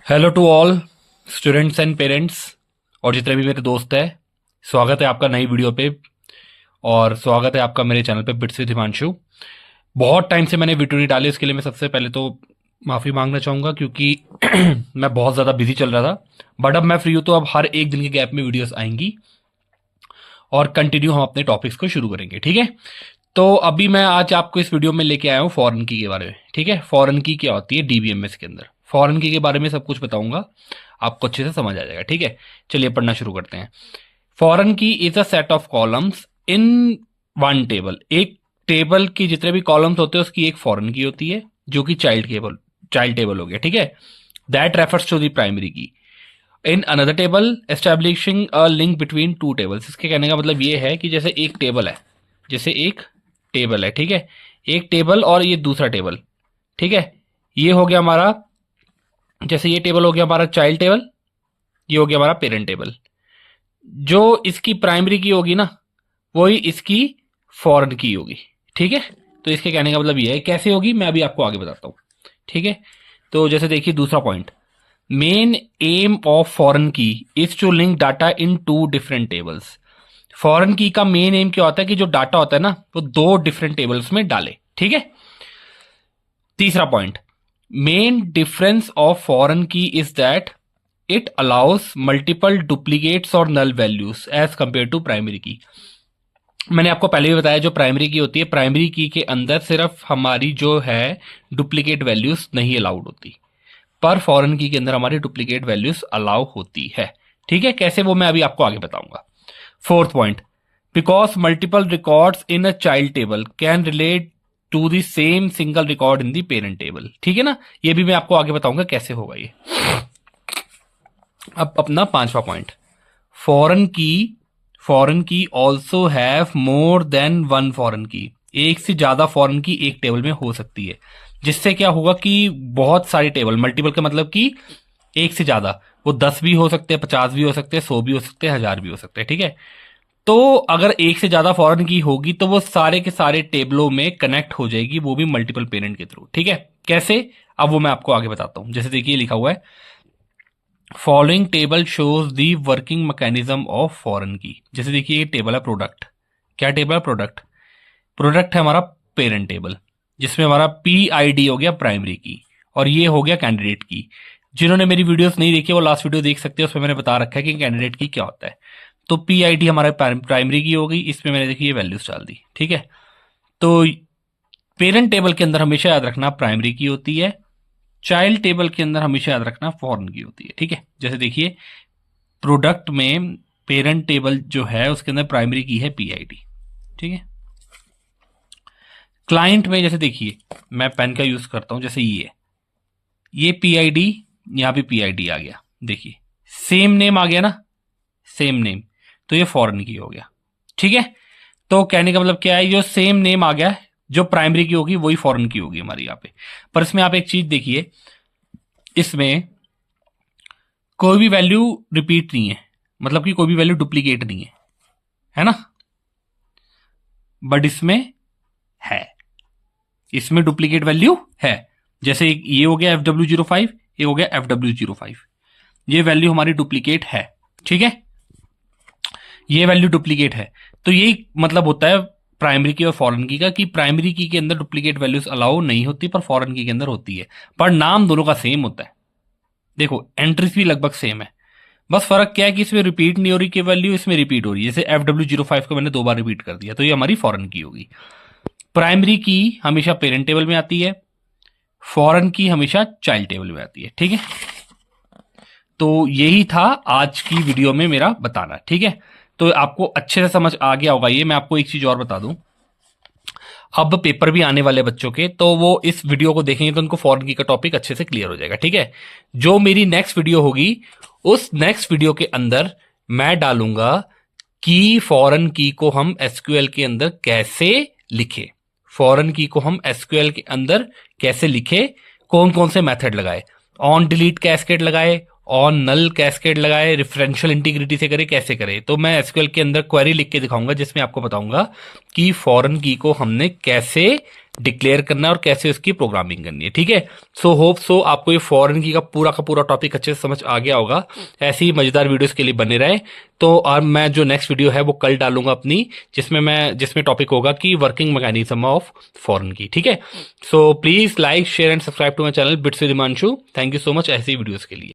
Hello to all students and parents और जितने भी मेरे दोस्त हैं। स्वागत है आपका नई वीडियो पे और स्वागत है आपका मेरे चैनल पे बिट्स विद हिमांशु। बहुत टाइम से मैंने वीडियो नहीं डाली, उसके लिए मैं सबसे पहले तो माफ़ी मांगना चाहूँगा क्योंकि मैं बहुत ज़्यादा बिजी चल रहा था। बट अब मैं फ्री हूँ तो अब हर एक दिन के गैप में वीडियोस आएंगी और कंटिन्यू हम अपने टॉपिक्स को शुरू करेंगे। ठीक है, तो अभी मैं आज आपको इस वीडियो में लेके आया हूँ फॉरेन की के बारे में। ठीक है, फॉरेन की क्या होती है डीबीएमएस के अंदर, फॉरेन की के बारे में सब कुछ बताऊंगा, आपको अच्छे से समझ आ जाएगा। ठीक है, चलिए पढ़ना शुरू करते हैं। Foreign key is a set of columns in one table. एक टेबल की जितने भी कॉलम्स होते हैं उसकी एक फॉरेन की होती है जो कि चाइल्ड टेबल हो गया। ठीक है, that refers to the primary key in another table establishing a link between two tables. इसके कहने का मतलब ये है कि जैसे एक टेबल है, ठीक है, एक टेबल और ये दूसरा टेबल। ठीक है, ये हो गया हमारा, जैसे ये टेबल हो गया हमारा चाइल्ड टेबल, ये हो गया हमारा पेरेंट टेबल। जो इसकी प्राइमरी की होगी ना वही इसकी फॉरेन की होगी। ठीक है, तो इसके कहने का मतलब ये है कैसे होगी मैं अभी आपको आगे बताता हूँ। ठीक है, तो जैसे देखिए दूसरा point, main aim of foreign key is to link data in two different tables. Foreign key का मेन एम क्या होता है कि जो डाटा होता है ना वो दो डिफरेंट टेबल्स में डाले। ठीक है, तीसरा point, main difference of foreign key is that it allows multiple duplicates और null values as compared to primary key. मैंने आपको पहले भी बताया जो प्राइमरी की होती है, प्राइमरी की के अंदर सिर्फ हमारी जो है डुप्लीकेट वैल्यूज नहीं अलाउड होती, पर फॉरेन की के अंदर हमारी डुप्लीकेट वैल्यूज अलाउ होती है। ठीक है, कैसे वो मैं अभी आपको आगे बताऊंगा। Fourth point, because multiple records in a child table can relate to the same single record in the parent table. ठीक है ना, ये भी मैं आपको आगे बताऊंगा कैसे होगा ये। अब अपना पांचवा पॉइंट, फॉरेन की also have more than one foreign की। एक से ज्यादा फॉरेन की एक टेबल में हो सकती है, जिससे क्या होगा कि बहुत सारी टेबल, मल्टीपल का मतलब कि एक से ज्यादा, वो 10 भी हो सकते हैं, 50 भी हो सकते हैं, 100 भी हो सकते हैं, 1000 भी हो सकते हैं। ठीक है, तो अगर एक से ज्यादा फॉरेन की होगी तो वो सारे के सारे टेबलों में कनेक्ट हो जाएगी, वो भी मल्टीपल पेरेंट के थ्रू। ठीक है, कैसे, अब वो मैं आपको आगे बताता हूं। जैसे देखिए लिखा हुआ है, following table shows the working mechanism of foreign की। जैसे देखिए ये टेबल है प्रोडक्ट, क्या टेबल है प्रोडक्ट, प्रोडक्ट है हमारा पेरेंट टेबल, जिसमें हमारा पी आई डी हो गया प्राइमरी की और ये हो गया कैंडिडेट की। जिन्होंने मेरी वीडियोस नहीं देखी वो लास्ट वीडियो देख सकते हैं, उसमें मैंने बता रखा है कि कैंडिडेट की क्या होता है। तो पी आई डी हमारे प्राइमरी की हो गई, इसमें मैंने देखिए ये वैल्यूज डाल दी। ठीक है, तो पेरेंट टेबल के अंदर हमेशा याद रखना प्राइमरी की होती है, चाइल्ड टेबल के अंदर हमेशा याद रखना फॉरेन की होती है। ठीक है, जैसे देखिए प्रोडक्ट में पेरेंट टेबल जो है उसके अंदर प्राइमरी की है पीआईडी। ठीक है, क्लाइंट में जैसे देखिए मैं पेन का यूज करता हूं, जैसे ये पीआईडी, यहां पे पीआईडी आ गया, देखिए सेम नेम आ गया ना, सेम नेम, तो ये फॉरेन की हो गया। ठीक है, तो कहने का मतलब क्या है, जो सेम नेम आ गया जो प्राइमरी की होगी वही फॉरेन की होगी हमारी यहाँ पे। पर इसमें आप एक चीज देखिए, इसमें कोई भी वैल्यू रिपीट नहीं है, मतलब कि कोई भी वैल्यू डुप्लीकेट नहीं है ना, बट इसमें है, इसमें डुप्लीकेट वैल्यू है। जैसे ये हो गया FW05, ये हो गया FW05, ये वैल्यू हमारी डुप्लीकेट है। ठीक है, ये वैल्यू डुप्लीकेट है, तो यही मतलब होता है प्राइमरी की और फॉरेन की का, कि प्राइमरी की के अंदर डुप्लीकेट वैल्यूज अलाउ नहीं होती पर फॉरेन की के अंदर होती है, पर नाम दोनों का सेम होता है। देखो एंट्रीज भी लगभग सेम है, बस फर्क क्या है कि इसमें रिपीट नहीं हो रही की वैल्यू, इसमें रिपीट हो रही है। जैसे FW05 को मैंने 2 बार रिपीट कर दिया तो ये हमारी फॉरेन की होगी। प्राइमरी की हमेशा पेरेंट टेबल में आती है, फॉरेन की हमेशा चाइल्ड टेबल में आती है। ठीक है, तो यही था आज की वीडियो में मेरा बताना। ठीक है, तो आपको अच्छे से समझ आ गया होगा ये। मैं आपको एक चीज और बता दूं, अब पेपर भी आने वाले बच्चों के, तो वो इस वीडियो को देखेंगे तो उनको फॉरेन की का टॉपिक अच्छे से क्लियर हो जाएगा। ठीक है, जो मेरी नेक्स्ट वीडियो होगी उस नेक्स्ट वीडियो के अंदर मैं डालूंगा कि फॉरेन की को हम एसक्यूएल के अंदर कैसे लिखे, फॉरेन की को हम एसक्यूएल के अंदर कैसे लिखे, कौन कौन से मेथड लगाए, ऑन डिलीट कैस्केड लगाए, ऑन नल कैस्केड लगाए, रेफरेंशियल इंटीग्रिटी से करे, कैसे करे। तो मैं एसक्यूएल के अंदर क्वेरी लिख के दिखाऊंगा जिसमें आपको बताऊंगा कि फॉरेन की को हमने कैसे डिक्लेयर करना है और कैसे उसकी प्रोग्रामिंग करनी है। ठीक है, सो होप सो आपको ये फॉरेन की का पूरा टॉपिक अच्छे से समझ आ गया होगा। ऐसी ही मजेदार वीडियोस के लिए बने रहे। तो और मैं जो नेक्स्ट वीडियो है वो कल डालूंगा अपनी, जिसमें टॉपिक होगा कि वर्किंग मैकेनिज्म ऑफ फॉरेन की। ठीक है, so please like share and subscribe to my channel bits with Himanshu. Thank you so much ऐसी वीडियोस के लिए।